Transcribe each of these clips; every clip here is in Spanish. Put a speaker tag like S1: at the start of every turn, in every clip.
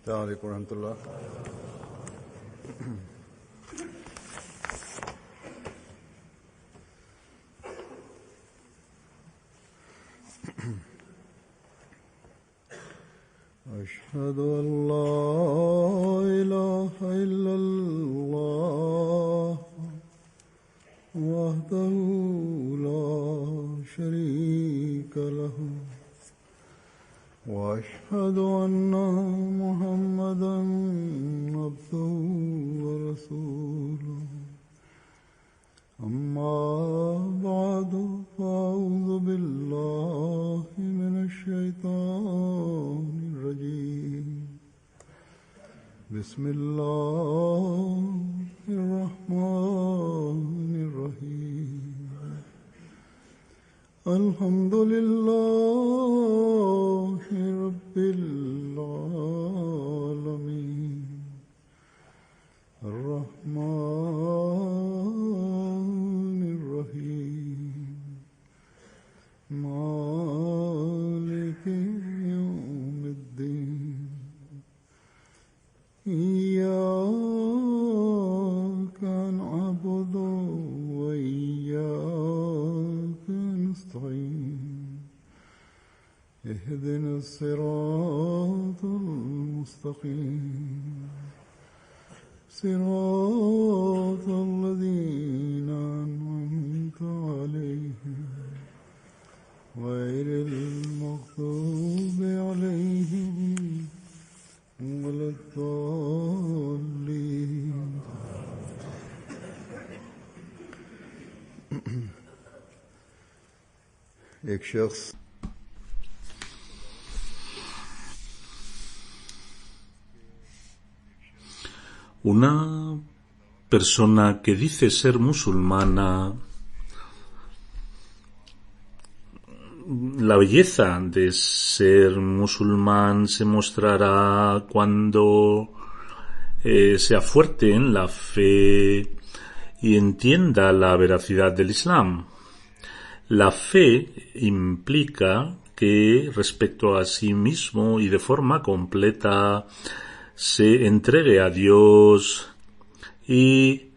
S1: السلام عليكم ورحمة الله. أشهد أن لا إله إلا الله وحده لا شريك له وأشهد أن محمدًا عبده ورسوله أما بعد فأعوذ بالله من الشيطان الرجيم بسم الله الرحمن الرحيم الحمد لله رب العالمين الرحمن الرحيم مالك يوم الدين إياك نعبد وإياك نستعين اهدنا الصراط المستقيم صراط الذين أنعمت عليهم غير المغضوب عليهم ولا الضالين. एक शख्स
S2: una persona que dice ser musulmana, la belleza de ser musulmán se mostrará cuando sea fuerte en la fe y entienda la veracidad del Islam. La fe implica que respecto a sí mismo y de forma completa se entregue a Dios y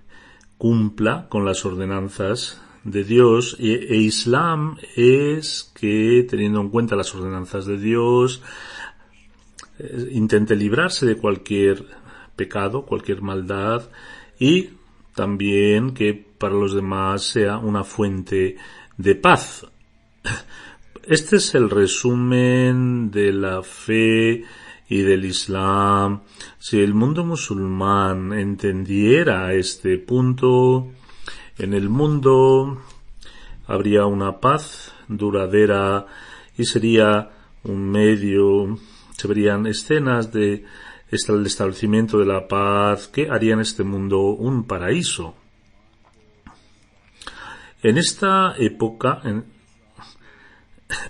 S2: cumpla con las ordenanzas de Dios, e Islam es que, teniendo en cuenta las ordenanzas de Dios, intente librarse de cualquier pecado, cualquier maldad, y también que para los demás sea una fuente de paz. Este es el resumen de la fe y del Islam. Si el mundo musulmán entendiera este punto, en el mundo habría una paz duradera y sería un medio, se verían escenas del establecimiento de la paz que harían este mundo un paraíso. En esta época,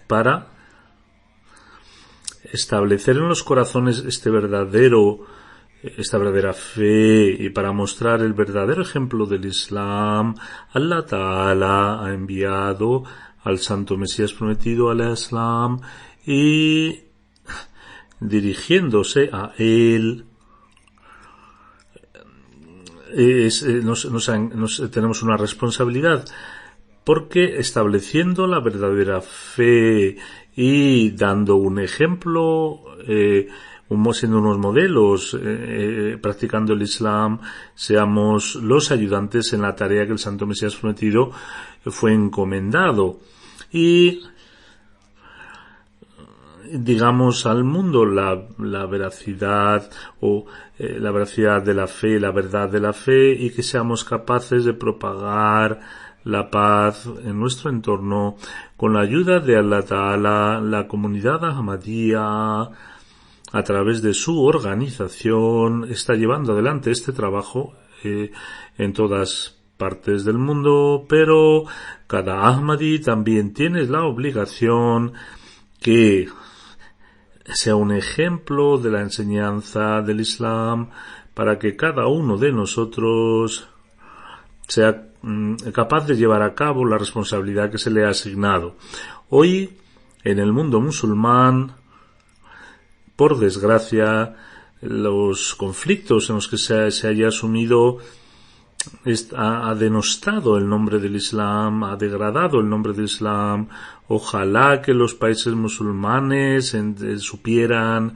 S2: para establecer en los corazones esta verdadera fe y para mostrar el verdadero ejemplo del Islam, Allah Ta'ala ha enviado al Santo Mesías prometido al Islam y dirigiéndose a él tenemos una responsabilidad, porque estableciendo la verdadera fe y dando un ejemplo, siendo unos modelos, practicando el Islam, seamos los ayudantes en la tarea que el Santo Mesías prometido fue encomendado. Y digamos al mundo la veracidad la veracidad de la fe, la verdad de la fe, y que seamos capaces de propagar la paz en nuestro entorno con la ayuda de Allah Ta'ala. La comunidad Ahmadiyya, a través de su organización, está llevando adelante este trabajo en todas partes del mundo, pero cada Ahmadi también tiene la obligación que sea un ejemplo de la enseñanza del Islam para que cada uno de nosotros sea capaz de llevar a cabo la responsabilidad que se le ha asignado. Hoy, en el mundo musulmán, por desgracia, los conflictos en los que se haya asumido, ha denostado el nombre del Islam, ha degradado el nombre del Islam. Ojalá que los países musulmanes supieran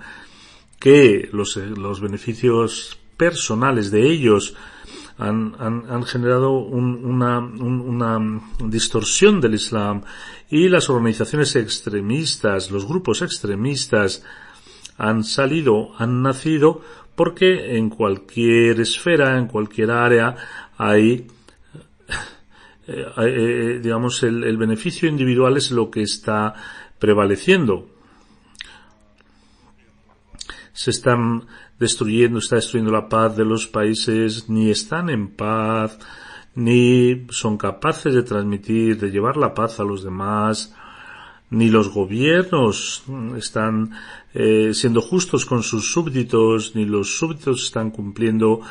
S2: que los beneficios personales de ellos han generado una distorsión del Islam, y las organizaciones extremistas, los grupos extremistas han nacido porque en cualquier esfera, en cualquier área hay digamos, el beneficio individual es lo que está prevaleciendo. Está destruyendo la paz de los países, ni están en paz, ni son capaces de llevar la paz a los demás, ni los gobiernos están siendo justos con sus súbditos, ni los súbditos están cumpliendo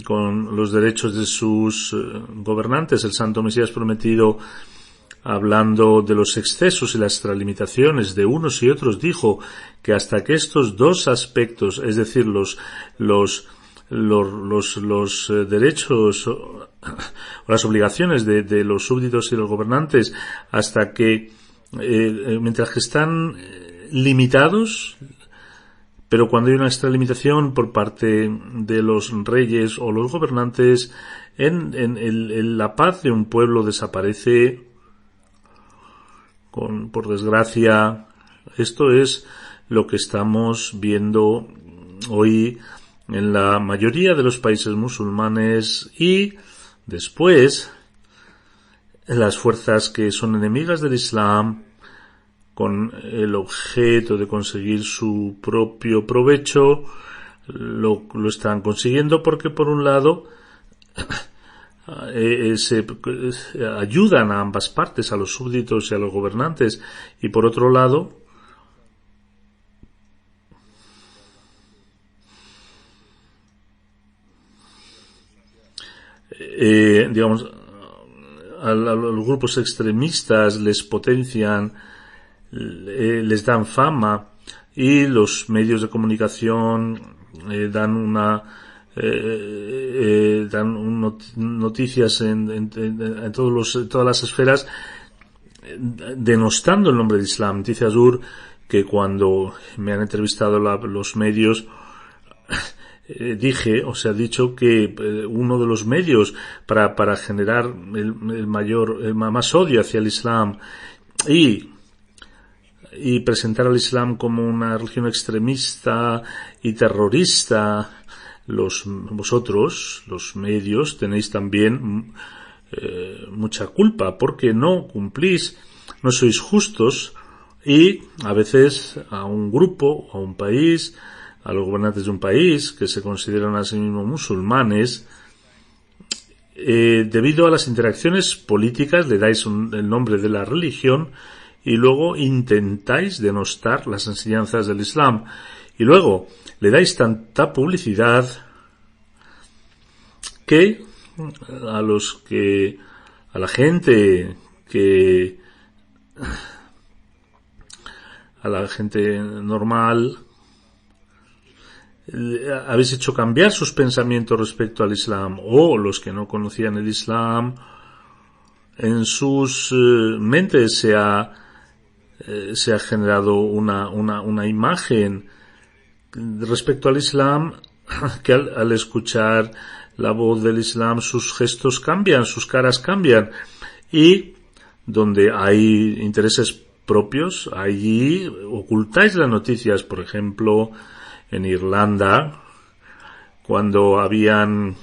S2: con los derechos de sus gobernantes. El Santo Mesías prometido, hablando de los excesos y las extralimitaciones de unos y otros, dijo que hasta que estos dos aspectos, es decir, los derechos o las obligaciones de los súbditos y los gobernantes, hasta que mientras que están limitados, pero cuando hay una extralimitación por parte de los reyes o los gobernantes, la paz de un pueblo desaparece. Por desgracia, esto es lo que estamos viendo hoy en la mayoría de los países musulmanes, y después las fuerzas que son enemigas del Islam, con el objeto de conseguir su propio provecho, lo están consiguiendo, porque por un lado ayudan a ambas partes, a los súbditos y a los gobernantes, y por otro lado digamos, a los grupos extremistas les potencian, les dan fama, y los medios de comunicación dan noticias en todas las esferas, denostando el nombre de Islam. Dice Azur que cuando me han entrevistado los medios, se ha dicho que uno de los medios para generar más odio hacia el Islam y presentar al Islam como una religión extremista y terrorista, vosotros, los medios, tenéis también mucha culpa, porque no cumplís, no sois justos, y a veces a un grupo, a un país, a los gobernantes de un país que se consideran a sí mismos musulmanes, debido a las interacciones políticas le dais el nombre de la religión, y luego intentáis denostar las enseñanzas del Islam, y luego le dais tanta publicidad que a la gente normal habéis hecho cambiar sus pensamientos respecto al Islam, o los que no conocían el Islam, en sus mentes se ha generado una imagen respecto al Islam, que al escuchar la voz del Islam sus gestos cambian, sus caras cambian, y donde hay intereses propios, allí ocultáis las noticias. Por ejemplo, en Irlanda, cuando habían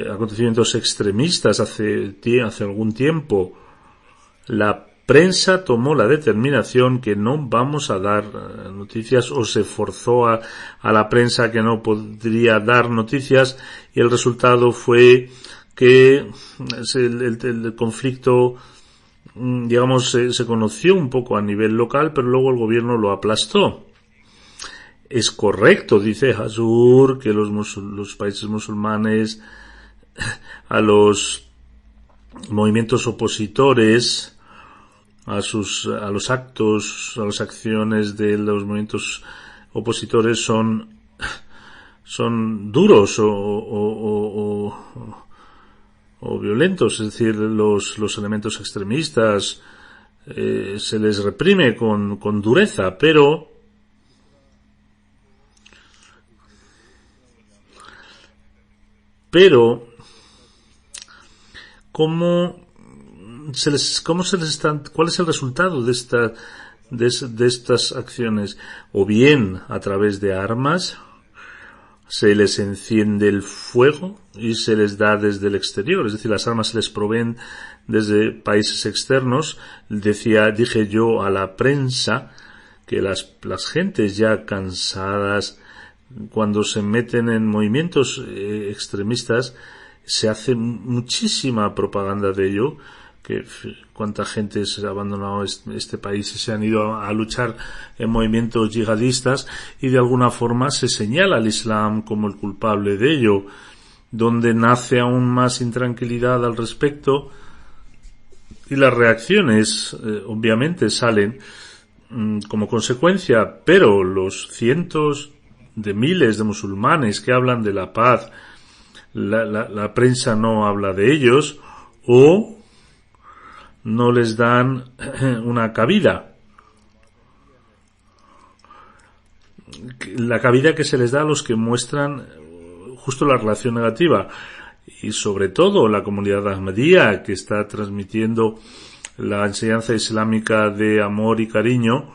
S2: acontecimientos extremistas hace algún tiempo, la prensa tomó la determinación que no vamos a dar noticias, o se forzó a la prensa que no podría dar noticias, y el resultado fue que el conflicto, digamos, se conoció un poco a nivel local, pero luego el gobierno lo aplastó. Es correcto, dice Hazur, que los países musulmanes, a los movimientos opositores, a las acciones de los movimientos opositores son duros o violentos, es decir, los elementos extremistas se les reprime con dureza, pero ¿cuál es el resultado de estas acciones? O bien a través de armas se les enciende el fuego y se les da desde el exterior, es decir, las armas se les proveen desde países externos. Dije yo a la prensa que las gentes ya cansadas, cuando se meten en movimientos extremistas, se hace muchísima propaganda de ello, que cuánta gente se ha abandonado este país y se han ido a luchar en movimientos yihadistas, y de alguna forma se señala al Islam como el culpable de ello, donde nace aún más intranquilidad al respecto, y las reacciones obviamente salen como consecuencia, pero los cientos de miles de musulmanes que hablan de la paz, la prensa no habla de ellos o no les dan una cabida. La cabida que se les da a los que muestran justo la relación negativa, y sobre todo la comunidad Ahmadía, que está transmitiendo la enseñanza islámica de amor y cariño,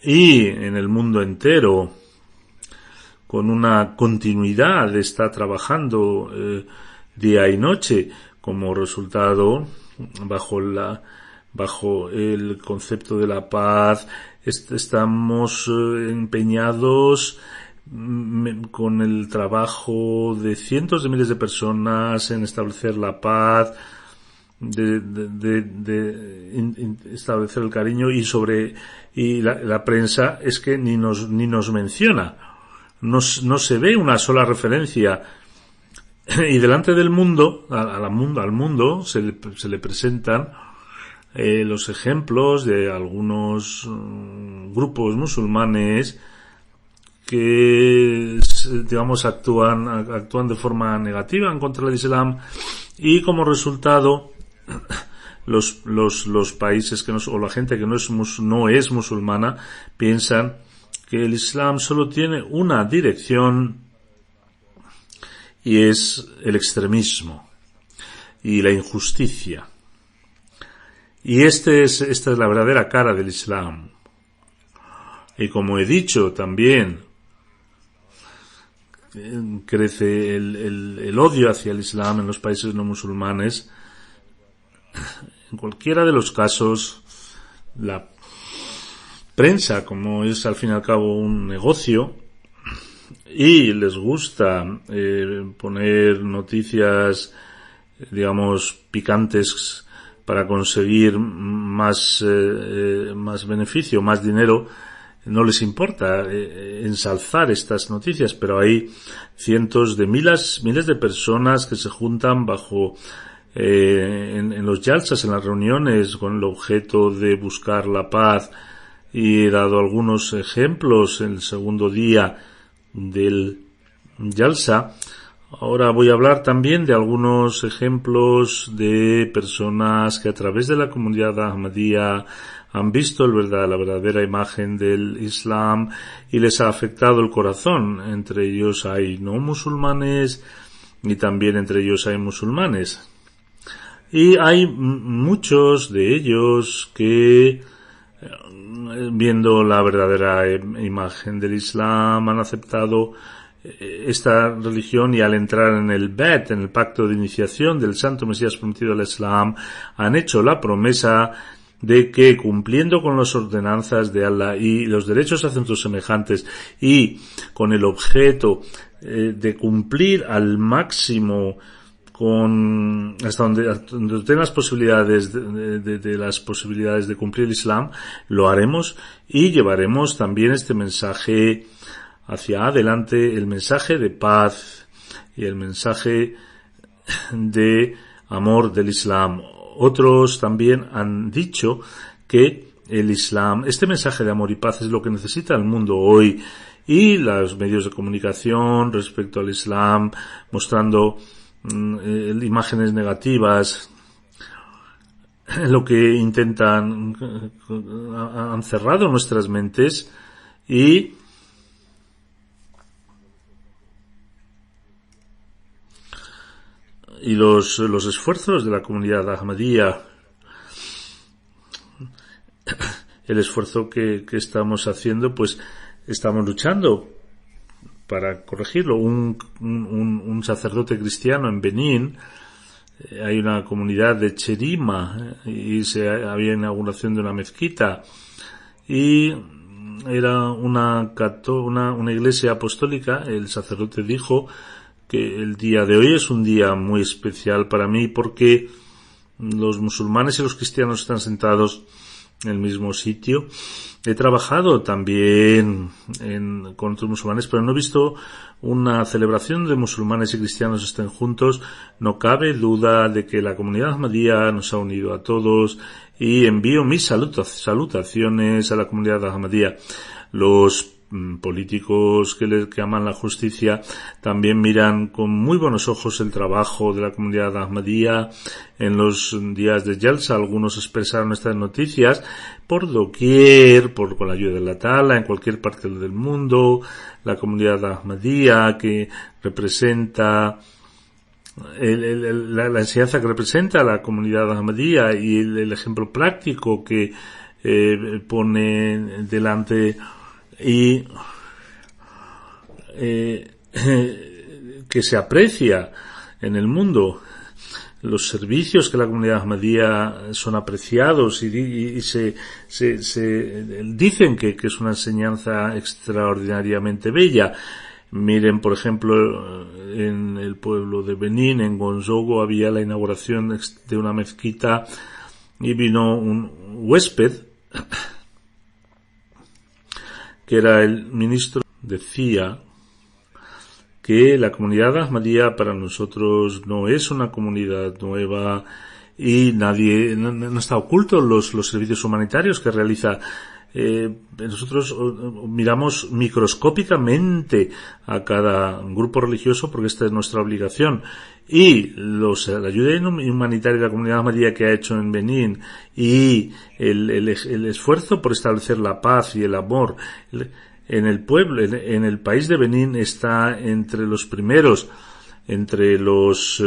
S2: y en el mundo entero con una continuidad está trabajando día y noche. Como resultado, bajo el concepto de la paz, estamos empeñados con el trabajo de cientos de miles de personas en establecer la paz, de establecer el cariño, y la prensa es que ni nos menciona, no se ve una sola referencia. Y delante del mundo, al mundo se le presentan los ejemplos de algunos grupos musulmanes que, digamos, actúan de forma negativa en contra del Islam, y como resultado los países o la gente que no es musulmana piensan que el Islam solo tiene una dirección, y es el extremismo y la injusticia. Y esta es la verdadera cara del Islam. Y como he dicho también, crece el odio hacia el Islam en los países no musulmanes. En cualquiera de los casos, la prensa, como es al fin y al cabo un negocio, y les gusta poner noticias, digamos, picantes para conseguir más beneficio, más dinero, no les importa ensalzar estas noticias, pero hay cientos de miles de personas que se juntan en los yalsas, en las reuniones, con el objeto de buscar la paz, y he dado algunos ejemplos en el segundo día del Yalsa. Ahora voy a hablar también de algunos ejemplos de personas que a través de la comunidad Ahmadía han visto la verdadera imagen del Islam y les ha afectado el corazón. Entre ellos hay no musulmanes y también entre ellos hay musulmanes. Y hay muchos de ellos que, viendo la verdadera imagen del Islam, han aceptado esta religión, y al entrar en el Bet, en el pacto de iniciación del Santo Mesías prometido al Islam, han hecho la promesa de que, cumpliendo con las ordenanzas de Allah y los derechos hacia sus semejantes, y con el objeto de cumplir al máximo hasta donde tengan las posibilidades de las posibilidades de cumplir el Islam, lo haremos, y llevaremos también este mensaje hacia adelante, el mensaje de paz y el mensaje de amor del Islam. Otros también han dicho que el Islam, este mensaje de amor y paz, es lo que necesita el mundo hoy, y los medios de comunicación respecto al Islam, mostrando imágenes negativas, lo que intentan, han cerrado nuestras mentes y los esfuerzos de la comunidad Ahmadía, el esfuerzo que estamos haciendo, pues estamos luchando para corregirlo. Un sacerdote cristiano en Benín, hay una comunidad de Cherima y había inauguración de una mezquita y era una iglesia apostólica. El sacerdote dijo que el día de hoy es un día muy especial para mí porque los musulmanes y los cristianos están sentados en el mismo sitio. He trabajado también con otros musulmanes, pero no he visto una celebración donde musulmanes y cristianos estén juntos. No cabe duda de que la comunidad Ahmadía nos ha unido a todos y envío mis salutaciones a la comunidad Ahmadía. Los políticos que aman la justicia también miran con muy buenos ojos el trabajo de la comunidad Ahmadía. En los días de Jalsa algunos expresaron estas noticias por doquier, con la ayuda de la Tala, en cualquier parte del mundo. La comunidad Ahmadía, que representa la enseñanza que representa la comunidad Ahmadía y el ejemplo práctico que pone delante y que se aprecia en el mundo. Los servicios que la comunidad Ahmadía son apreciados y se dicen que es una enseñanza extraordinariamente bella. Miren, por ejemplo, en el pueblo de Benín, en Gonzogo, había la inauguración de una mezquita y vino un huésped que era el ministro. Decía que la comunidad Ahmadía para nosotros no es una comunidad nueva y no está oculto los servicios humanitarios que realiza. Nosotros miramos microscópicamente a cada grupo religioso porque esta es nuestra obligación, y la ayuda humanitaria de la comunidad Ahmadía que ha hecho en Benín y el esfuerzo por establecer la paz y el amor en el pueblo, en el país de Benín, está entre los primeros, entre los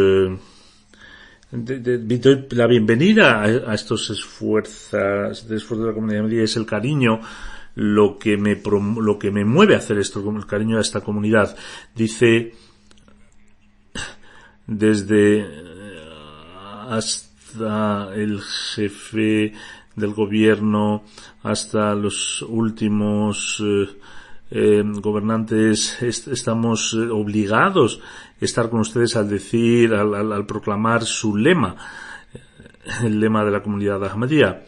S2: doy la bienvenida a estos esfuerzos de la comunidad Ahmadía. Es el cariño lo que me mueve a hacer esto, el cariño a esta comunidad. Dice, desde hasta el jefe del gobierno hasta los últimos gobernantes, estamos obligados a estar con ustedes al decir, al proclamar su lema, el lema de la comunidad Ahmadía.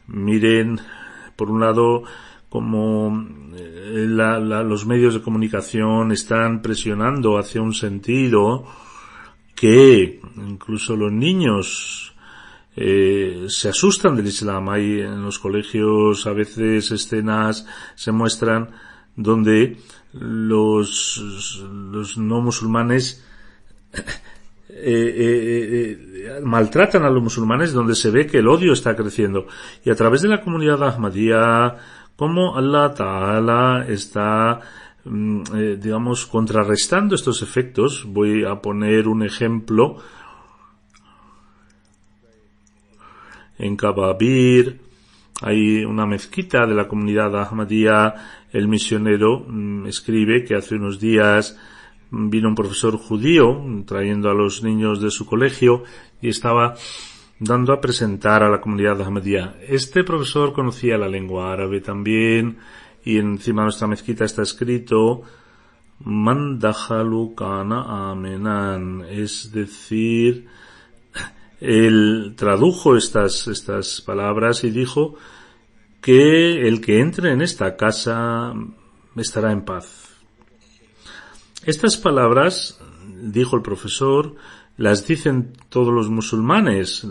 S2: Miren, por un lado, como los medios de comunicación están presionando hacia un sentido que incluso los niños se asustan del Islam. Hay en los colegios a veces escenas se muestran donde los no musulmanes maltratan a los musulmanes, donde se ve que el odio está creciendo. Y a través de la comunidad Ahmadía, como Allah Ta'ala está contrarrestando estos efectos. Voy a poner un ejemplo. En Kababir hay una mezquita de la comunidad Ahmadía. El misionero escribe que hace unos días vino un profesor judío trayendo a los niños de su colegio y estaba dando a presentar a la comunidad Ahmadía. Este profesor conocía la lengua árabe también, y encima de nuestra mezquita está escrito Man dakhalu kana amenan, es decir, él tradujo estas palabras y dijo que el que entre en esta casa estará en paz. Estas palabras, dijo el profesor, las dicen todos los musulmanes,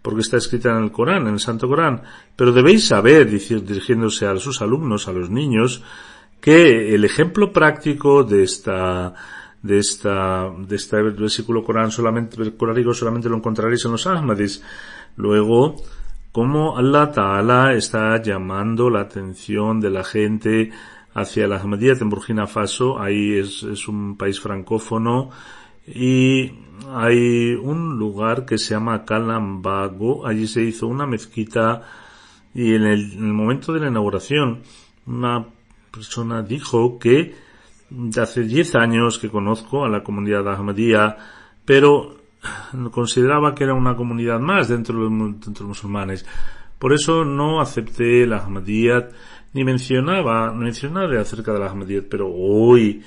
S2: porque está escrita en el Corán, en el Santo Corán, pero debéis saber, dirigiéndose a sus alumnos, a los niños, que el ejemplo práctico de este versículo coránico solamente lo encontraréis en los Ahmadis. Luego, cómo Allah Ta'ala está llamando la atención de la gente hacia el Ahmadiyyat en Burkina Faso. Ahí es un país francófono y hay un lugar que se llama Calambago. Allí se hizo una mezquita y en el momento de la inauguración una persona dijo que hace 10 años que conozco a la comunidad Ahmadiyya, pero consideraba que era una comunidad más dentro de los musulmanes. Por eso no acepté el Ahmadiyyat ni mencionaba acerca del Ahmadiyyat, pero hoy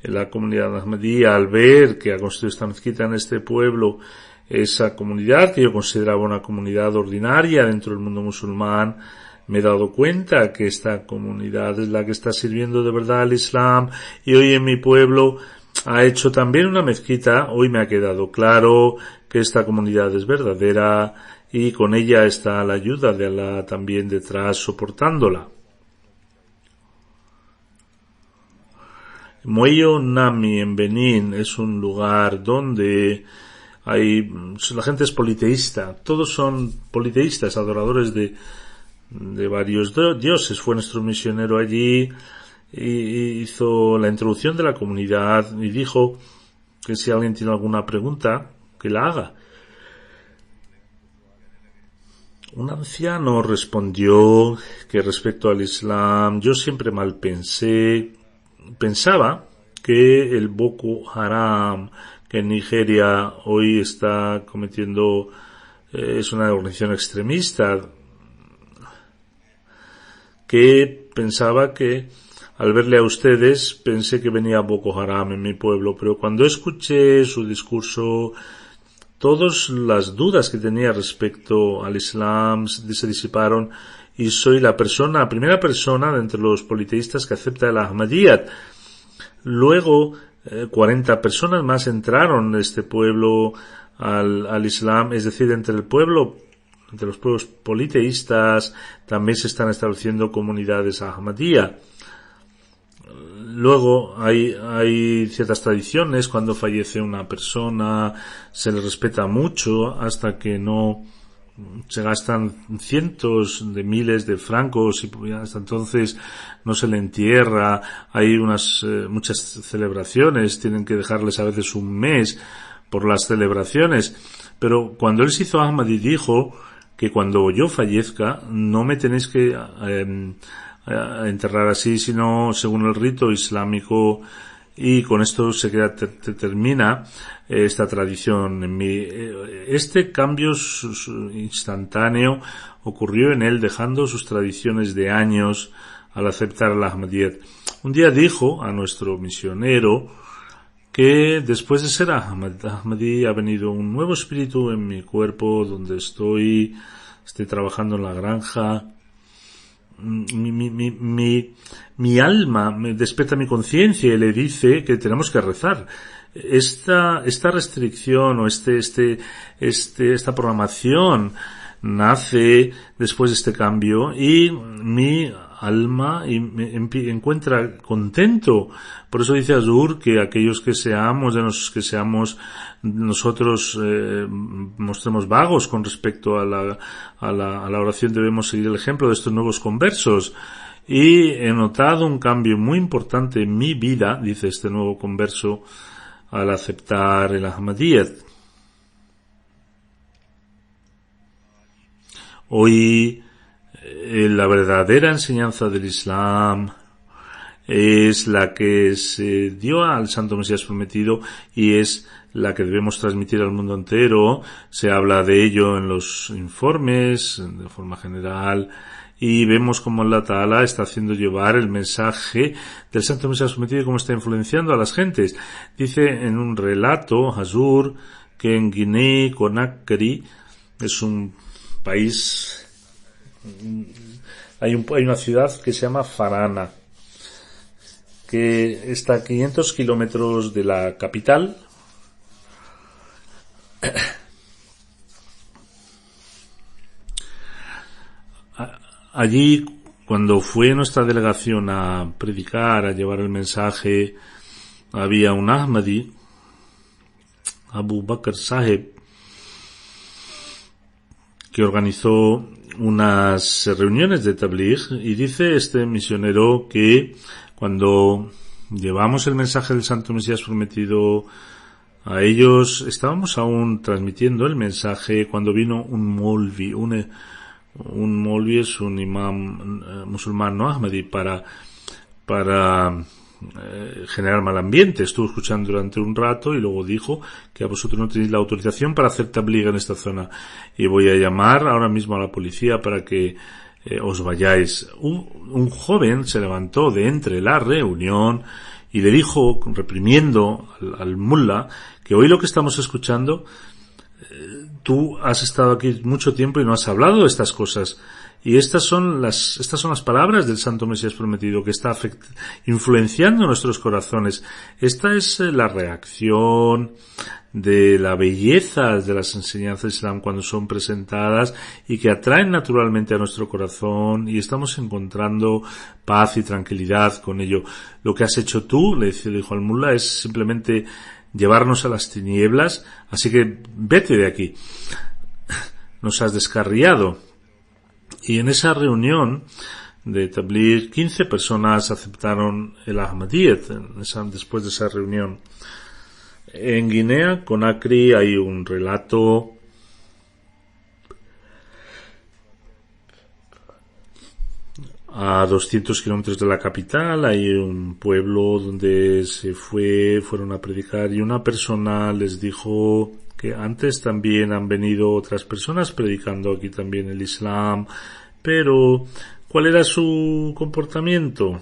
S2: la comunidad Ahmadiyya, al ver que ha construido esta mezquita en este pueblo, esa comunidad que yo consideraba una comunidad ordinaria dentro del mundo musulmán, me he dado cuenta que esta comunidad es la que está sirviendo de verdad al Islam, y hoy en mi pueblo ha hecho también una mezquita. Hoy me ha quedado claro que esta comunidad es verdadera y con ella está la ayuda de Allah también detrás soportándola. Muello Nami en Benín es un lugar donde la gente es politeísta, todos son politeístas, adoradores de varios dioses. Fue nuestro misionero allí y hizo la introducción de la comunidad y dijo que si alguien tiene alguna pregunta, que la haga. Un anciano respondió que respecto al Islam, yo siempre mal pensaba que el Boko Haram, que en Nigeria hoy está cometiendo, es una organización extremista, que pensaba que al verle a ustedes pensé que venía Boko Haram en mi pueblo, pero cuando escuché su discurso, todas las dudas que tenía respecto al Islam se disiparon y soy la primera persona de entre los politeístas que acepta el Ahmadiyyat. Luego, 40 personas más entraron en este pueblo al Islam, es decir, entre los pueblos politeístas también se están estableciendo comunidades Ahmadiyya. Luego hay ciertas tradiciones. Cuando fallece una persona se le respeta mucho hasta que no se gastan cientos de miles de francos y hasta entonces no se le entierra. Hay muchas celebraciones, tienen que dejarles a veces un mes por las celebraciones. Pero cuando él se hizo Ahmadi dijo que cuando yo fallezca no me tenéis que enterrar así, sino según el rito islámico, y con esto termina esta tradición en mí. Este cambio instantáneo ocurrió en él, dejando sus tradiciones de años al aceptar el Ahmadiyyat. Un día dijo a nuestro misionero que después de ser Ahmadi ha venido un nuevo espíritu en mi cuerpo, donde estoy trabajando en la granja. Mi alma me despierta mi conciencia y le dice que tenemos que rezar. Esta restricción o esta programación nace después de este cambio y mi alma encuentra contento. Por eso dice Azur que aquellos que seamos nosotros mostremos vagos con respecto a la oración, debemos seguir el ejemplo de estos nuevos conversos. Y he notado un cambio muy importante en mi vida, dice este nuevo converso, al aceptar el Ahmadiyyat. Hoy la verdadera enseñanza del Islam es la que se dio al Santo Mesías prometido y es la que debemos transmitir al mundo entero. Se habla de ello en los informes de forma general y vemos cómo Allah Ta'ala está haciendo llevar el mensaje del Santo Mesías prometido y cómo está influenciando a las gentes. Dice en un relato Hazur que en Guinea Conakry es un país, hay una ciudad que se llama Farana, que está a 500 kilómetros de la capital. Allí cuando fue nuestra delegación a predicar, a llevar el mensaje, había un Ahmadi, Abu Bakr Saheb, que organizó unas reuniones de tabligh, y dice este misionero que cuando llevamos el mensaje del Santo Mesías prometido a ellos, estábamos aún transmitiendo el mensaje cuando vino un molvi. Un molvi es un imam musulmán no ahmadi para generar mal ambiente. Estuvo escuchando durante un rato y luego dijo que a vosotros no tenéis la autorización para hacer tabligh en esta zona, y voy a llamar ahora mismo a la policía para que os vayáis. Un joven se levantó de entre la reunión y le dijo, reprimiendo al mullah, que hoy lo que estamos escuchando, tú has estado aquí mucho tiempo y no has hablado de estas cosas. Y estas son las palabras del Santo Mesías prometido, que está influenciando nuestros corazones. Esta es la reacción de la belleza de las enseñanzas del Islam cuando son presentadas y que atraen naturalmente a nuestro corazón, y estamos encontrando paz y tranquilidad con ello. Lo que has hecho tú, le dijo al mullah, es simplemente llevarnos a las tinieblas, así que vete de aquí. Nos has descarriado. Y en esa reunión de tabligh, 15 personas aceptaron el Ahmadiyyat después de esa reunión. En Guinea, Conakry, hay un relato a 200 kilómetros de la capital. Hay un pueblo donde fueron a predicar, y una persona les dijo que antes también han venido otras personas predicando aquí también el Islam, pero ¿cuál era su comportamiento?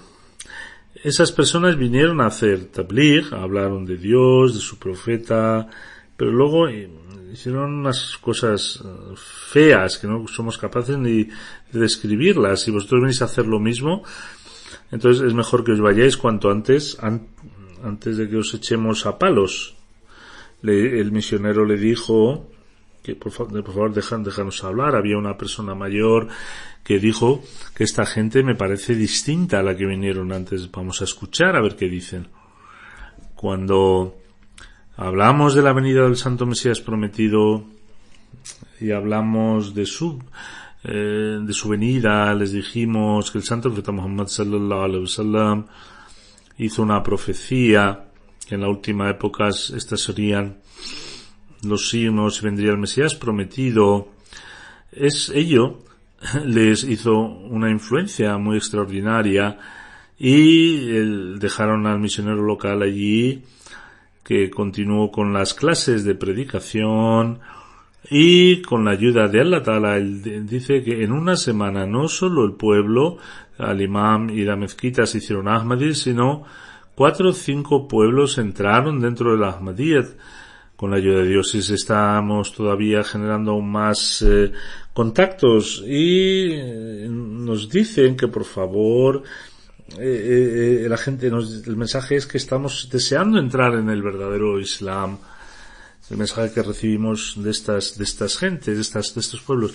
S2: Esas personas vinieron a hacer tabligh, hablaron de Dios, de su profeta, pero luego hicieron unas cosas feas que no somos capaces ni de describirlas. Si vosotros venís a hacer lo mismo, entonces es mejor que os vayáis cuanto antes, antes de que os echemos a palos. El misionero le dijo que por favor déjanos hablar. Había una persona mayor que dijo que esta gente me parece distinta a la que vinieron antes. Vamos a escuchar a ver qué dicen. Cuando hablamos de la venida del Santo Mesías prometido y hablamos de su venida, les dijimos que el Santo Profeta Muhammad sallallahu alaihi wasallam hizo una profecía que en la última época estas serían los signos y vendría el Mesías prometido. Ello les hizo una influencia muy extraordinaria, y dejaron al misionero local allí, que continuó con las clases de predicación, y con la ayuda de Allah Ta'ala, él dice que en una semana no solo el pueblo, al imam y la mezquita se hicieron Ahmadis, sino 4 o 5 pueblos entraron dentro del Ahmadiyyat con la ayuda de Dios, y estamos todavía generando aún más contactos, y nos dicen que por favor la gente el mensaje es que estamos deseando entrar en el verdadero Islam. El mensaje que recibimos de estas gentes, de estos pueblos.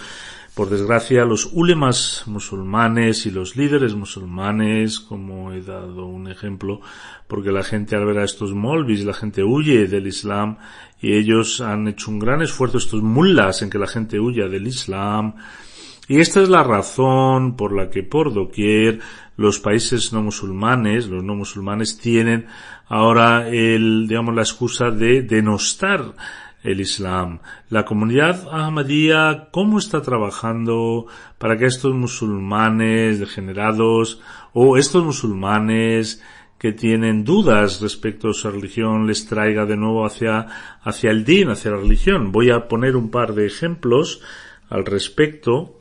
S2: Por desgracia, los ulemas musulmanes y los líderes musulmanes, como he dado un ejemplo, porque la gente al ver a estos molvis, la gente huye del Islam, y ellos han hecho un gran esfuerzo, estos mullahs, en que la gente huya del Islam. Y esta es la razón por la que por doquier los países no musulmanes tienen ahora la excusa de denostar el Islam. La comunidad ahmadía, ¿cómo está trabajando para que estos musulmanes degenerados, o estos musulmanes que tienen dudas respecto a su religión, les traiga de nuevo hacia el din, hacia la religión? Voy a poner un par de ejemplos al respecto.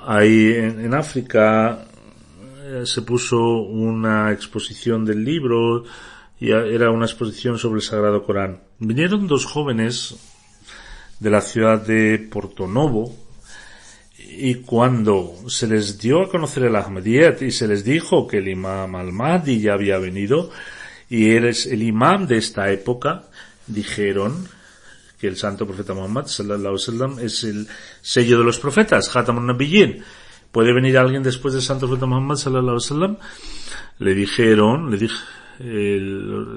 S2: Ahí en África se puso una exposición del libro, y era una exposición sobre el Sagrado Corán. Vinieron 2 jóvenes de la ciudad de Porto-Novo, y cuando se les dio a conocer el Ahmadiyyat y se les dijo que el imam al-Mahdi ya había venido y eres el imam de esta época, dijeron que el santo profeta Muhammad sallallahu alaihi wasallam es el sello de los profetas, Khatamun Nabiyyin. ¿Puede venir alguien después del santo profeta Muhammad sallallahu alaihi wasallam?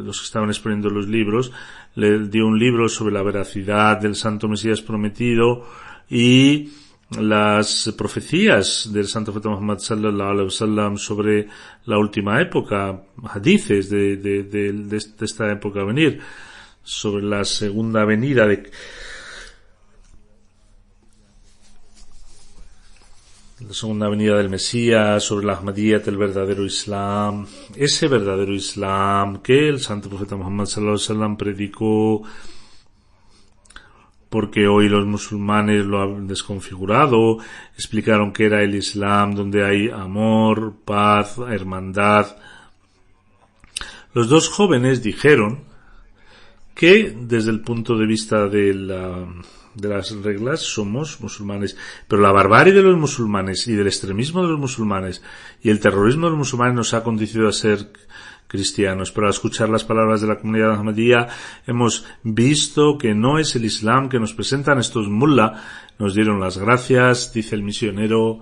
S2: Los que estaban exponiendo los libros, le dio un libro sobre la veracidad del santo Mesías prometido y las profecías del santo profeta Muhammad sallallahu alaihi wasallam sobre la última época, hadices de esta época a venir, sobre la segunda venida del Mesías, sobre la Ahmadiyyat, el verdadero Islam, ese verdadero Islam que el santo profeta Muhammad sallallahu alaihi wasallam predicó, porque hoy los musulmanes lo han desconfigurado, explicaron que era el Islam donde hay amor, paz, hermandad. Los dos jóvenes dijeron que desde el punto de vista de las reglas somos musulmanes, pero la barbarie de los musulmanes y del extremismo de los musulmanes y el terrorismo de los musulmanes nos ha conducido a ser cristianos. Pero al escuchar las palabras de la comunidad ahmadía hemos visto que no es el Islam que nos presentan estos mullah. Nos dieron las gracias, dice el misionero,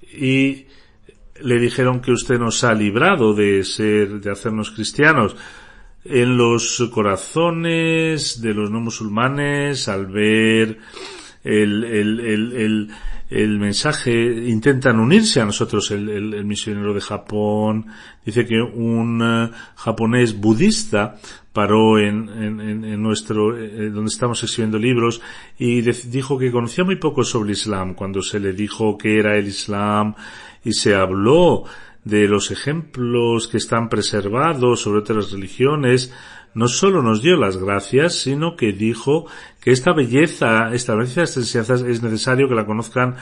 S2: y le dijeron que usted nos ha librado de hacernos cristianos. En los corazones de los no musulmanes, al ver el mensaje, intentan unirse a nosotros. El misionero de Japón dice que un japonés budista paró en nuestro, donde estamos exhibiendo libros, y dijo que conocía muy poco sobre el Islam. Cuando se le dijo que era el Islam y se habló de los ejemplos que están preservados sobre otras religiones, no solo nos dio las gracias, sino que dijo que esta belleza, estas enseñanzas es necesario que la conozca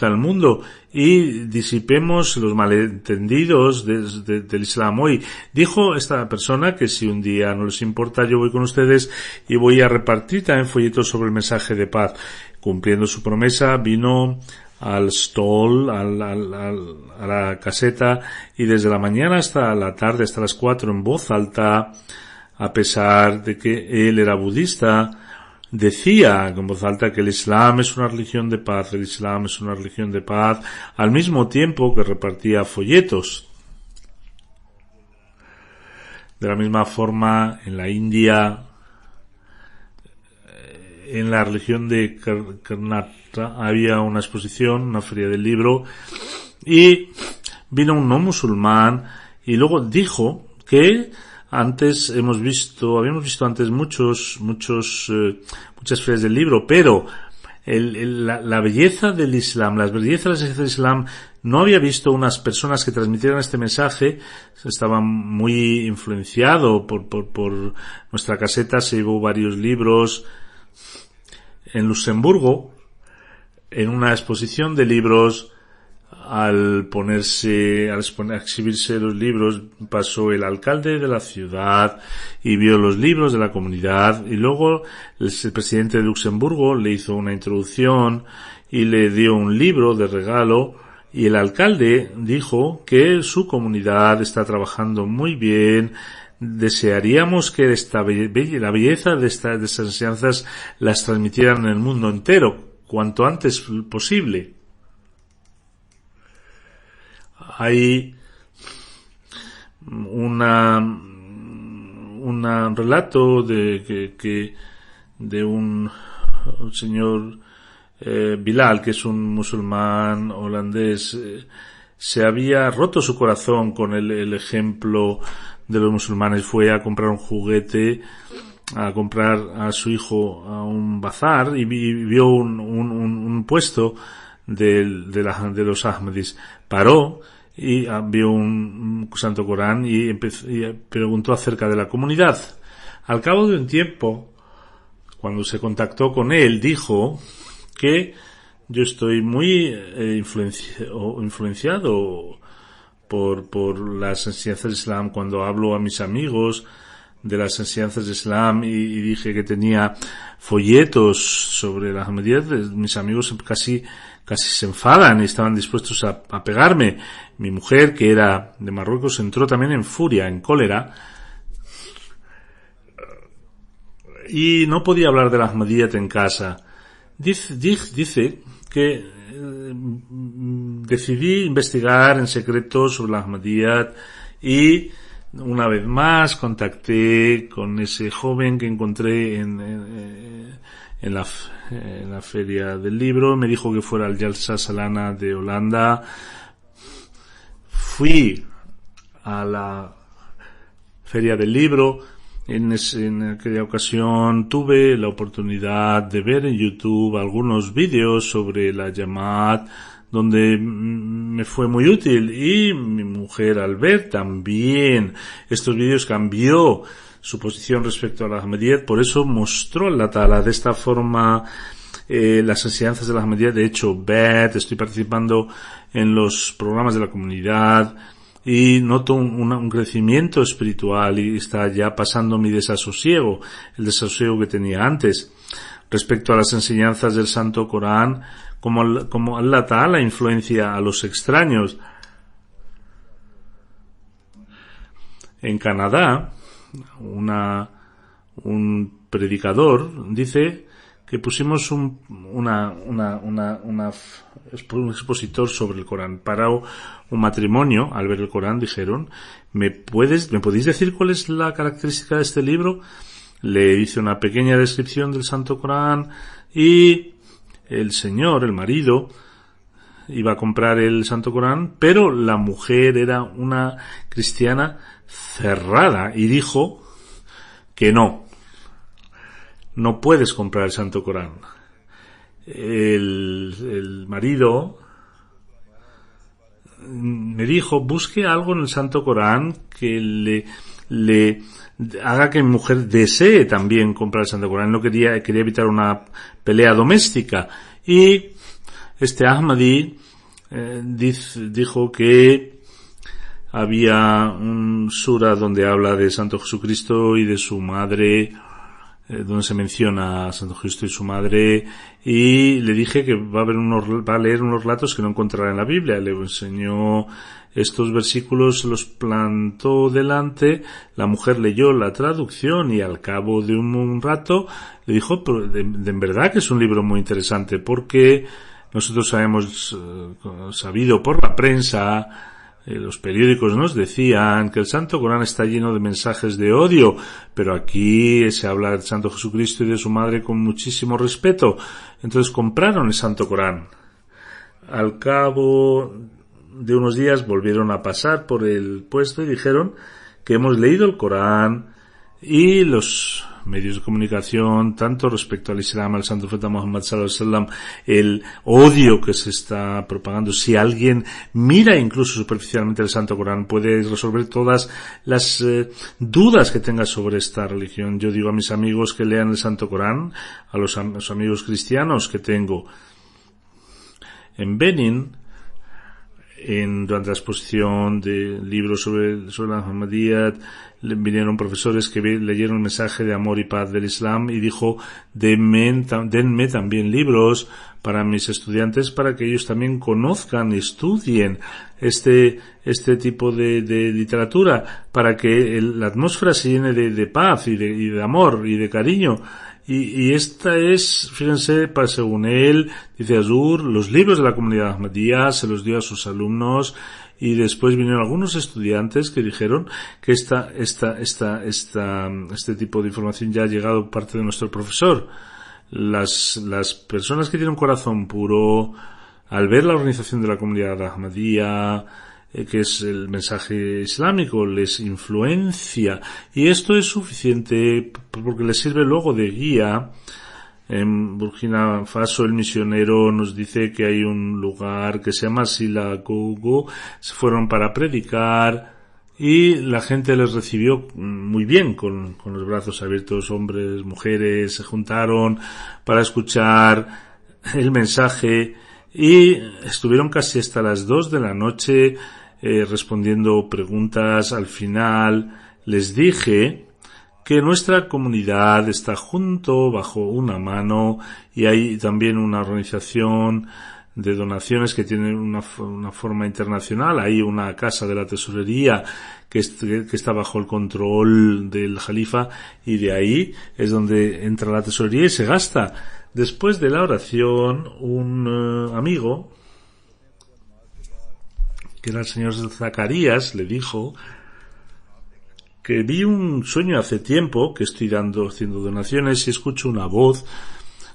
S2: el mundo y disipemos los malentendidos del Islam hoy. Dijo esta persona que si un día no les importa, yo voy con ustedes y voy a repartir también folletos sobre el mensaje de paz. Cumpliendo su promesa, vino al stall, a la caseta, y desde la mañana hasta la tarde, hasta las 4, en voz alta, a pesar de que él era budista, decía en voz alta que el Islam es una religión de paz, el Islam es una religión de paz, al mismo tiempo que repartía folletos. De la misma forma, en la India, en la religión de Karnataka, había una exposición, una feria del libro, y vino un no musulmán y luego dijo que habíamos visto antes muchas ferias del libro, pero la belleza del Islam, las bellezas del Islam, no había visto unas personas que transmitieran este mensaje. Estaba muy influenciado por nuestra caseta, se llevó varios libros. En Luxemburgo, en una exposición de libros, al exhibirse los libros, pasó el alcalde de la ciudad y vio los libros de la comunidad, y luego el presidente de Luxemburgo le hizo una introducción y le dio un libro de regalo, y el alcalde dijo que su comunidad está trabajando muy bien. Desearíamos que la belleza de estas enseñanzas las transmitieran en el mundo entero cuanto antes posible. Hay un relato de un señor Bilal, que es un musulmán holandés, se había roto su corazón con el ejemplo de los musulmanes. Fue a comprar un juguete, a comprar a su hijo a un bazar, y vio un puesto de los Ahmadis. Paró y vio un santo Corán y preguntó acerca de la comunidad. Al cabo de un tiempo, cuando se contactó con él, dijo que yo estoy muy influenciado por las enseñanzas del Islam. Cuando hablo a mis amigos de las enseñanzas del Islam y dije que tenía folletos sobre la Ahmadiyya, mis amigos casi se enfadan y estaban dispuestos a pegarme. Mi mujer, que era de Marruecos, entró también en furia, en cólera, y no podía hablar de la Ahmadiyyat en casa. Dice que decidí investigar en secreto sobre la Ahmadiyyat y una vez más contacté con ese joven que encontré en la feria del libro. Me dijo que fuera al Jalsa Salana de Holanda. Fui a la feria del libro. En aquella ocasión tuve la oportunidad de ver en YouTube algunos vídeos sobre la Jamaat, donde me fue muy útil, y mi mujer, al ver también estos vídeos, cambió su posición respecto a la Ahmadiyyat. Por eso mostró Allah Ta'ala de esta forma las enseñanzas de la Ahmadiyyat. De hecho, estoy participando en los programas de la comunidad y noto un crecimiento espiritual, y está ya pasando mi desasosiego, el desasosiego que tenía antes. Respecto a las enseñanzas del Santo Corán, como Allah Ta'ala influencia a los extraños. En Canadá, un predicador dice que pusimos un expositor sobre el Corán para un matrimonio. Al ver el Corán dijeron: ¿me podéis decir cuál es la característica de este libro? Le hice una pequeña descripción del Santo Corán, y el marido, iba a comprar el Santo Corán, pero la mujer era una cristiana cerrada y dijo que no puedes comprar el Santo Corán. El marido me dijo: busque algo en el Santo Corán que le haga que mi mujer desee también comprar el Santo Corán. No quería evitar una pelea doméstica. Y este Ahmadi dijo que había un sura donde habla de Santo Jesucristo y de su madre, donde se menciona a Santo Jesucristo y su madre, y le dije que va a leer unos relatos que no encontrará en la Biblia. Le enseñó estos versículos, los plantó delante, la mujer leyó la traducción y al cabo de un rato le dijo: pero en verdad que es un libro muy interesante, porque nosotros hemos sabido por la prensa, los periódicos nos decían que el Santo Corán está lleno de mensajes de odio, pero aquí se habla del Santo Jesucristo y de su madre con muchísimo respeto. Entonces compraron el Santo Corán. Al cabo de unos días volvieron a pasar por el puesto y dijeron que hemos leído el Corán, y los medios de comunicación, tanto respecto al Islam, al Santo Profeta Muhammad sallallahu alaihi wasallam, el odio que se está propagando. Si alguien mira incluso superficialmente el Santo Corán, puede resolver todas las dudas que tenga sobre esta religión. Yo digo a mis amigos que lean el Santo Corán, a los amigos cristianos que tengo. En Benin, durante la exposición de libros sobre la Ahmadiyyat, vinieron profesores que leyeron el mensaje de amor y paz del Islam, y dijo: denme también libros para mis estudiantes, para que ellos también conozcan y estudien este tipo de literatura, para que la atmósfera se llene de paz y de amor y de cariño. Y esta es, fíjense, según él, dice Azur, los libros de la comunidad Ahmadiyya se los dio a sus alumnos, y después vinieron algunos estudiantes que dijeron que este tipo de información ya ha llegado parte de nuestro profesor. Las personas que tienen un corazón puro, al ver la organización de la comunidad Ahmadiyya, que es el mensaje islámico, les influencia, y esto es suficiente porque les sirve luego de guía. En Burkina Faso, el misionero nos dice que hay un lugar que se llama Silagogo. Se fueron para predicar y la gente les recibió muy bien, con los brazos abiertos. Hombres, mujeres se juntaron para escuchar el mensaje y estuvieron casi hasta las 2 de la noche respondiendo preguntas. Al final les dije que nuestra comunidad está junto bajo una mano, y hay también una organización de donaciones que tienen una forma internacional. Hay una casa de la tesorería que está bajo el control del Jalifa, y de ahí es donde entra la tesorería y se gasta. Después de la oración, un amigo, que era el señor Zacarías, le dijo que vi un sueño hace tiempo que estoy haciendo donaciones, y escucho una voz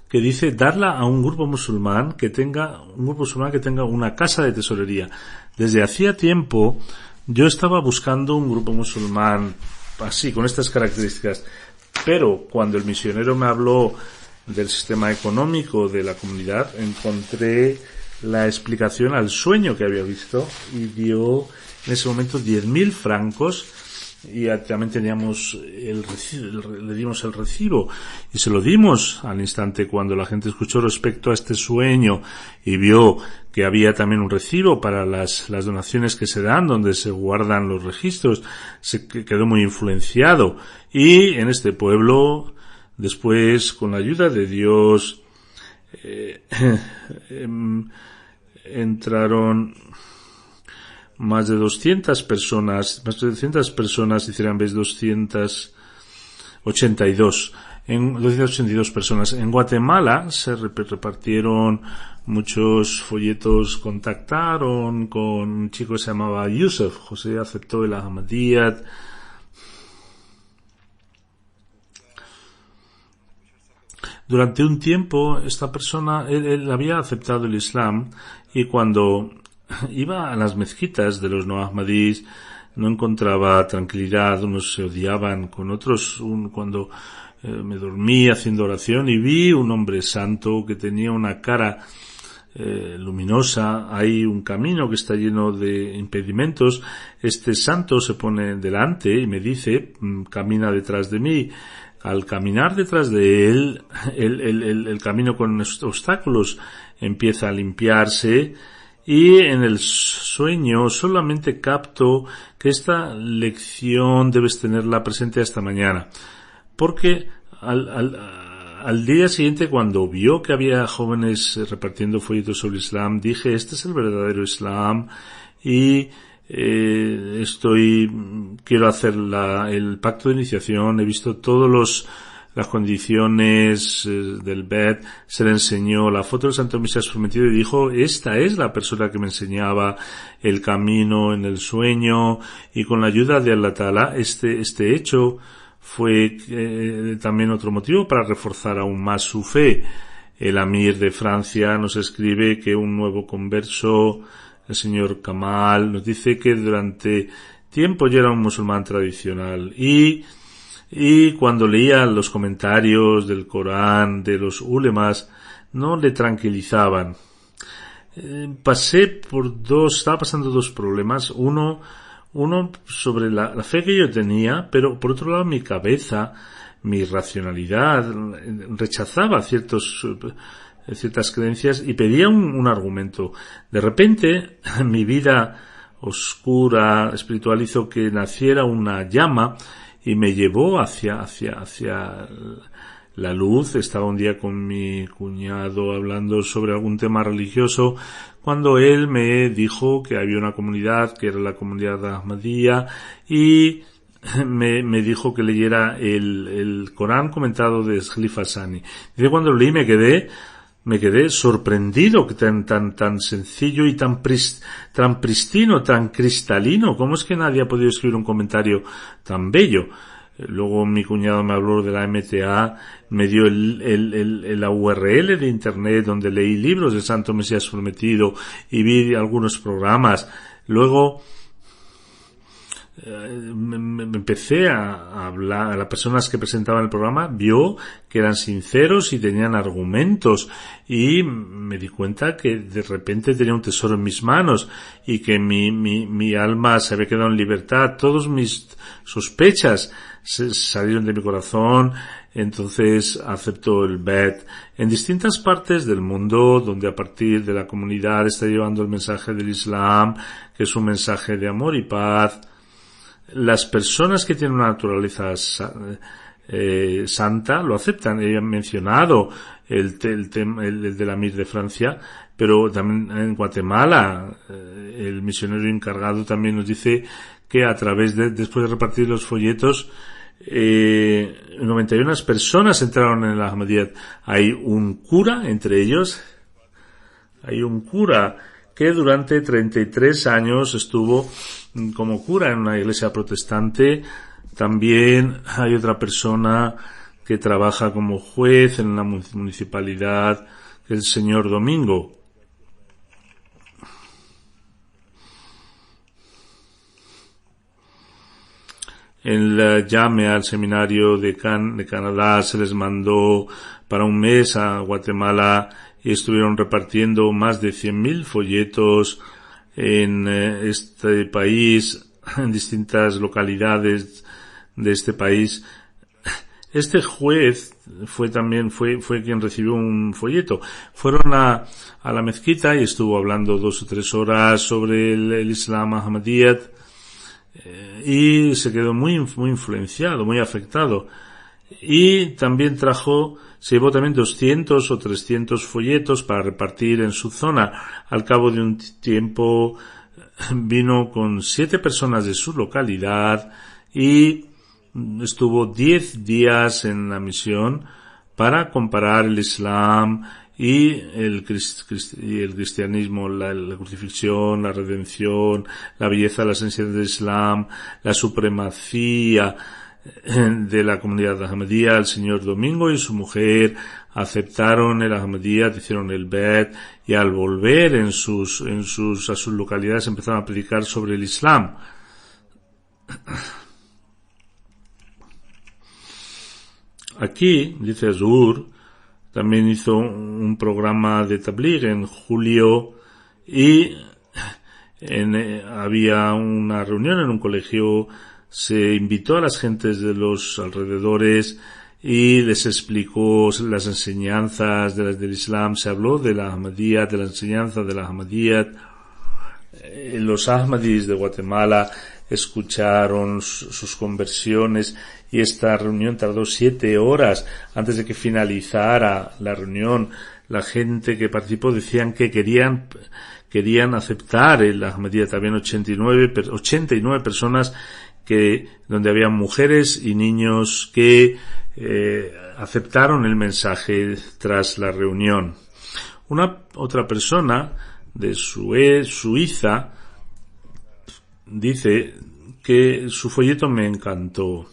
S2: que dice darla a un grupo musulmán que tenga una casa de tesorería. Desde hacía tiempo yo estaba buscando un grupo musulmán así, con estas características, pero cuando el misionero me habló del sistema económico de la comunidad, encontré la explicación al sueño que había visto, y dio en ese momento 10.000 francos, y también teníamos le dimos el recibo, y se lo dimos al instante cuando la gente escuchó respecto a este sueño y vio que había también un recibo para las donaciones que se dan, donde se guardan los registros. Se quedó muy influenciado, y en este pueblo, después, con la ayuda de Dios, entraron más de 200 personas, hicieran vez 282 personas. En Guatemala se repartieron muchos folletos, contactaron con un chico que se llamaba Yusuf. José aceptó el Ahmadiyyat. Durante un tiempo esta persona, él había aceptado el Islam, y cuando iba a las mezquitas de los no ahmadís no encontraba tranquilidad, unos se odiaban con otros. Cuando me dormí haciendo oración y vi un hombre santo que tenía una cara luminosa, hay un camino que está lleno de impedimentos, este santo se pone delante y me dice, camina detrás de mí. Al caminar detrás de él, el camino con obstáculos empieza a limpiarse, y en el sueño solamente capto que esta lección debes tenerla presente hasta mañana, porque al día siguiente, cuando vio que había jóvenes repartiendo folletos sobre Islam, dije, este es el verdadero Islam, y quiero hacer el pacto de iniciación. He visto las condiciones del BED, se le enseñó la foto del Santo Mesías prometido y dijo, esta es la persona que me enseñaba el camino en el sueño, y con la ayuda de Allah Ta'ala este hecho fue también otro motivo para reforzar aún más su fe. El Amir de Francia nos escribe que un nuevo converso, el señor Kamal, nos dice que durante tiempo ya era un musulmán tradicional, y cuando leía los comentarios del Corán de los ulemas no le tranquilizaban. Estaba pasando dos problemas. Uno sobre la fe que yo tenía, pero por otro lado mi cabeza, mi racionalidad rechazaba ciertas creencias y pedía un argumento. De repente mi vida oscura espiritual hizo que naciera una llama y me llevó hacia la luz. Estaba un día con mi cuñado hablando sobre algún tema religioso, cuando él me dijo que había una comunidad que era la comunidad de Ahmadiyya, y me dijo que leyera el Corán comentado de Khalifa Sani. Dice, cuando lo leí me quedé sorprendido, que tan sencillo y tan pristino, tan cristalino. ¿Cómo es que nadie ha podido escribir un comentario tan bello? Luego mi cuñado me habló de la MTA, me dio la URL de internet donde leí libros del Santo Mesías Prometido y vi algunos programas. Luego me empecé a hablar a las personas que presentaban el programa, vio que eran sinceros y tenían argumentos, y me di cuenta que de repente tenía un tesoro en mis manos y que mi alma se había quedado en libertad. Todas mis sospechas salieron de mi corazón. Entonces aceptó el BET en distintas partes del mundo, donde a partir de la comunidad está llevando el mensaje del Islam, que es un mensaje de amor y paz. Las personas que tienen una naturaleza santa, lo aceptan. Han mencionado el del Amir de Francia, pero también en Guatemala, el misionero encargado también nos dice que a través después de repartir los folletos, 91 personas entraron en la Ahmadiyyat. Hay un cura entre ellos, hay un cura que durante 33 años estuvo como cura en una iglesia protestante. También hay otra persona que trabaja como juez en la municipalidad, que es el señor Domingo. Llame al seminario de Canadá, se les mandó para un mes a Guatemala y estuvieron repartiendo más de 100.000 folletos en este país, en distintas localidades de este país. Este juez fue quien recibió un folleto. Fueron a la mezquita y estuvo hablando 2 o 3 horas sobre el Islam Ahmadiyyat, y se quedó muy influenciado, muy afectado. Y también se llevó también 200 o 300 folletos para repartir en su zona. Al cabo de un tiempo vino con 7 personas de su localidad y estuvo 10 días en la misión para comparar el Islam y el cristianismo, la crucifixión, la redención, la belleza, la esencia del Islam, la supremacía de la comunidad ahmadía. El señor Domingo y su mujer aceptaron el Ahmadiyyat, hicieron el Bet, y al volver a sus localidades empezaron a predicar sobre el Islam. Aquí, dice Azur, también hizo un programa de Tabligh en julio y había una reunión en un colegio. Se invitó a las gentes de los alrededores y les explicó las enseñanzas del Islam. Se habló de la Ahmadiyyat, de la enseñanza de la Ahmadiyyat. Los Ahmadis de Guatemala escucharon sus conversiones y esta reunión tardó 7 horas. Antes de que finalizara la reunión, la gente que participó decían que querían aceptar el Ahmadiyyat. Habían 89 personas donde había mujeres y niños que aceptaron el mensaje tras la reunión. Otra persona de Suiza dice que su folleto me encantó.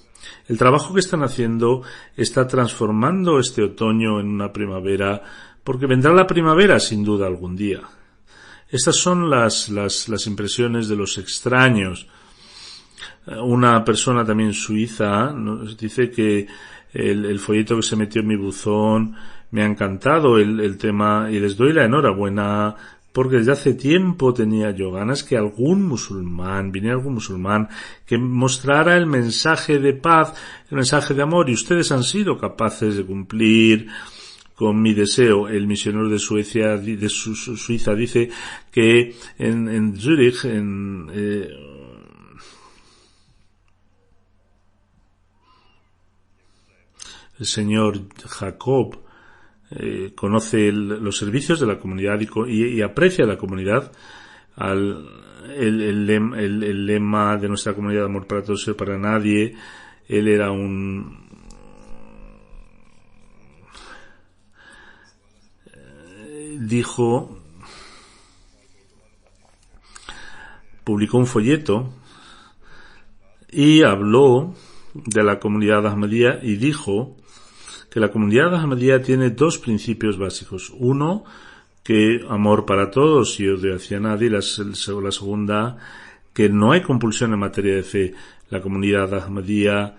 S2: El trabajo que están haciendo está transformando este otoño en una primavera, porque vendrá la primavera sin duda algún día. Estas son las impresiones de los extraños. Una persona también suiza nos dice que el folleto que se metió en mi buzón me ha encantado el tema, y les doy la enhorabuena porque desde hace tiempo tenía yo ganas que viniera algún musulmán que mostrara el mensaje de paz, el mensaje de amor, y ustedes han sido capaces de cumplir con mi deseo. El misionero de Suiza dice que en Zúrich, el señor Jacob conoce los servicios de la comunidad y aprecia la comunidad. El lema de nuestra comunidad, amor para todos y para nadie. Él era publicó un folleto y habló de la comunidad ahmadía y dijo que la comunidad ahmadía tiene 2 principios básicos. Uno, que amor para todos y odio hacia nadie. La segunda, que no hay compulsión en materia de fe. La comunidad ahmadía,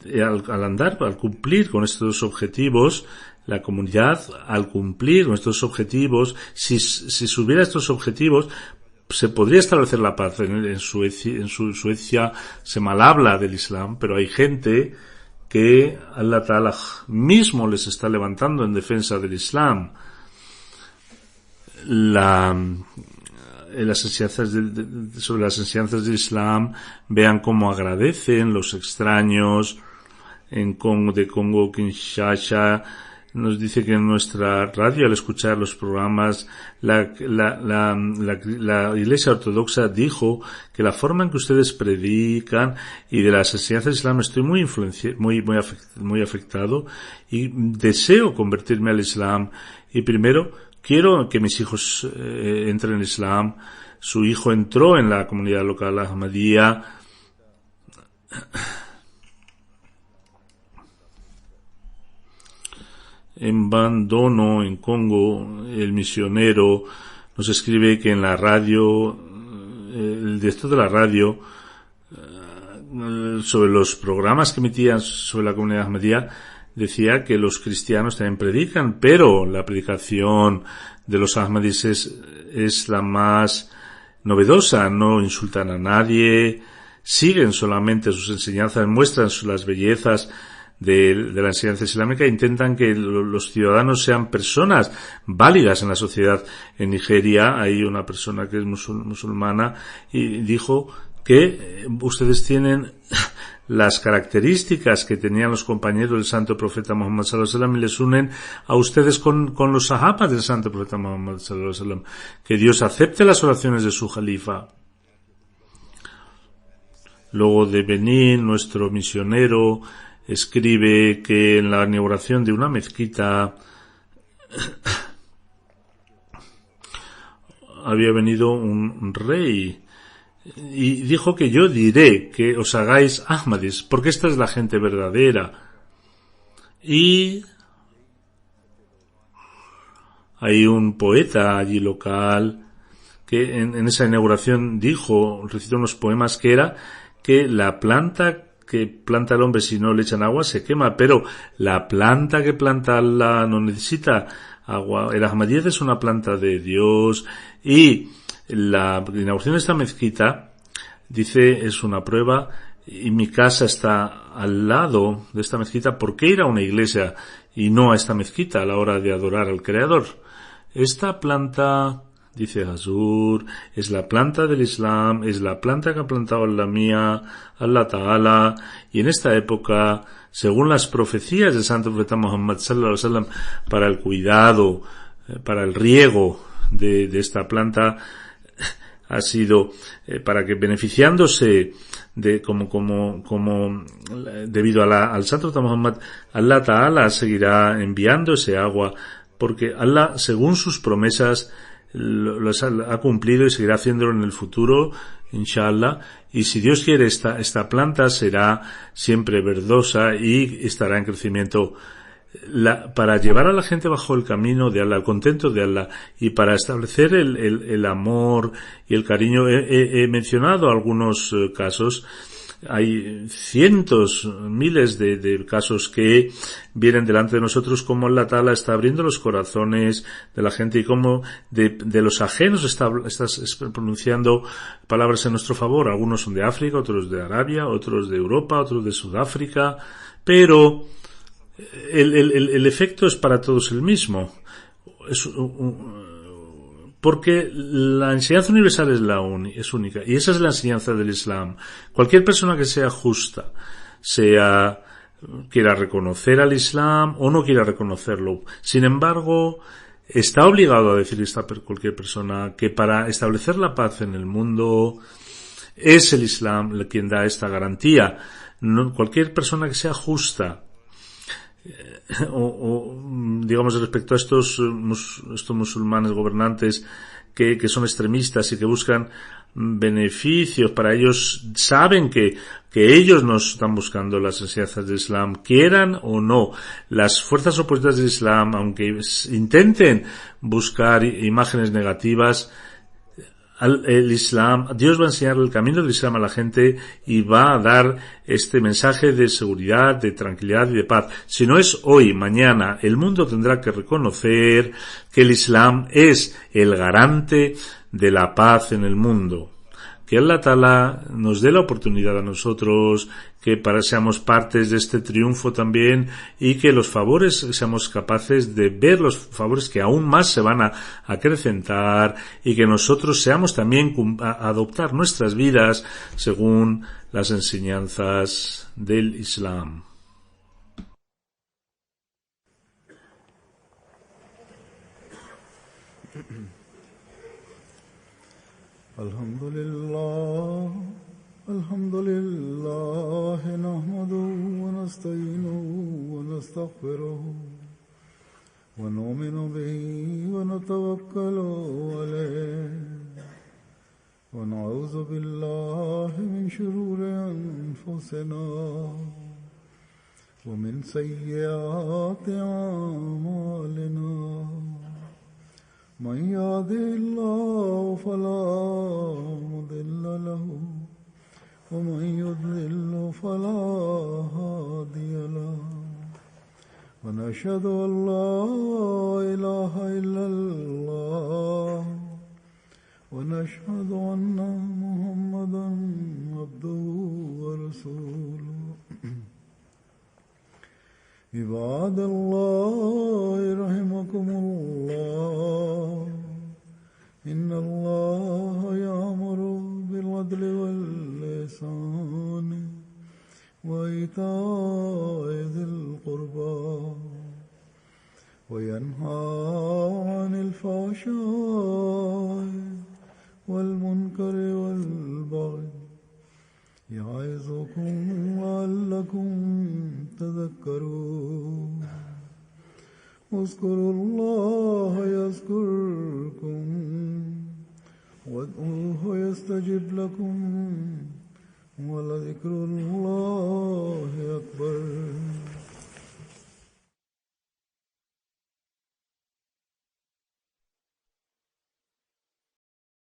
S2: al cumplir con estos 2 objetivos, la comunidad, al cumplir con estos objetivos, si se hubiera estos objetivos, se podría establecer la paz. En Suecia se mal habla del Islam, pero hay gente que Allah Ta'ala mismo les está levantando en defensa del Islam. Sobre las enseñanzas del Islam, vean cómo agradecen los extraños, en Congo Kinshasa, nos dice que en nuestra radio, al escuchar los programas, la Iglesia Ortodoxa dijo que la forma en que ustedes predican y de las enseñanzas del Islam estoy muy afectado y deseo convertirme al Islam. Y primero, quiero que mis hijos entren en el Islam. Su hijo entró en la comunidad local Ahmadía. En Bandono, en Congo, el misionero nos escribe que en la radio, el director de la radio, sobre los programas que emitían sobre la comunidad Ahmadía, decía que los cristianos también predican, pero la predicación de los Ahmadis es la más novedosa, no insultan a nadie, siguen solamente sus enseñanzas, muestran las bellezas de la enseñanza islámica, intentan que los ciudadanos sean personas válidas en la sociedad. En Nigeria hay una persona que es musulmana y dijo que ustedes tienen las características que tenían los compañeros del santo profeta Muhammad sallallahu alaihi wasallam y les unen a ustedes con los sahabas del santo profeta Muhammad sallallahu alaihi wasallam. Que Dios acepte las oraciones de su jalifa. Luego de Benín, nuestro misionero escribe que en la inauguración de una mezquita había venido un rey y dijo que yo diré que os hagáis Ahmadis, porque esta es la gente verdadera. Y hay un poeta allí local que en esa inauguración recitó unos poemas que era que la planta que planta el hombre, si no le echan agua se quema, pero la planta que planta Allah no necesita agua. El Ahmadiyyat es una planta de Dios y la inauguración de esta mezquita, dice, es una prueba, y mi casa está al lado de esta mezquita. ¿Por qué ir a una iglesia y no a esta mezquita a la hora de adorar al Creador? Esta planta, dice Hazur, es la planta del Islam, es la planta que ha plantado Allah Ta'ala, y en esta época, según las profecías del santo profeta Muhammad sallallahu alaihi wasallam, para el cuidado, para el riego de esta planta, ha sido para que beneficiándose de como debido al santo profeta Muhammad, Allah Ta'ala seguirá enviando ese agua, porque Allah, según sus promesas, los ha cumplido y seguirá haciéndolo en el futuro, inshallah, y si Dios quiere esta planta será siempre verdosa y estará en crecimiento para llevar a la gente bajo el camino de Allah, el contento de Allah, y para establecer el amor y el cariño. He mencionado algunos casos. Hay cientos, miles de casos que vienen delante de nosotros, como Allah Ta'ala está abriendo los corazones de la gente y como de los ajenos está pronunciando palabras en nuestro favor. Algunos son de África, otros de Arabia, otros de Europa, otros de Sudáfrica, pero el efecto es para todos el mismo. Porque la enseñanza universal es única, y esa es la enseñanza del Islam. Cualquier persona que sea justa, quiera reconocer al Islam o no quiera reconocerlo, sin embargo, está obligado a decir cualquier persona que para establecer la paz en el mundo es el Islam quien da esta garantía. Cualquier persona que sea justa, digamos respecto a estos musulmanes gobernantes que son extremistas y que buscan beneficios para ellos, saben que ellos no están buscando las enseñanzas del Islam, quieran o no. Las fuerzas opuestas del Islam, aunque intenten buscar imágenes negativas, el Islam, Dios va a enseñar el camino del Islam a la gente y va a dar este mensaje de seguridad, de tranquilidad y de paz. Si no es hoy, mañana, el mundo tendrá que reconocer que el Islam es el garante de la paz en el mundo. Que Allah Ta'ala nos dé la oportunidad a nosotros, que seamos partes de este triunfo también, y que los favores, seamos capaces de ver los favores que aún más se van a acrecentar, y que nosotros seamos también a adoptar nuestras vidas según las enseñanzas del Islam.
S1: الحمد لله نحمده ونستعينه ونستغفره ونؤمن به ونتوكل عليه ونعوذ بالله من شرور أنفسنا ومن سيئات أعمالنا من يهده الله فلا مضل له ومن يضلل فلا هادي له ونشهد أن لا إله إلا الله ونشهد أن محمدا عبده ورسوله عباد الله رحمكم الله إن الله يأمر بالعدل والإحسان وإيتاء ذي القربى وينهى عن الفحشاء والمنكر والبغي يعظكم لعلكم تذكرون اذكروا الله يذكركم وادعوه يستجب لكم ولذكر الله أكبر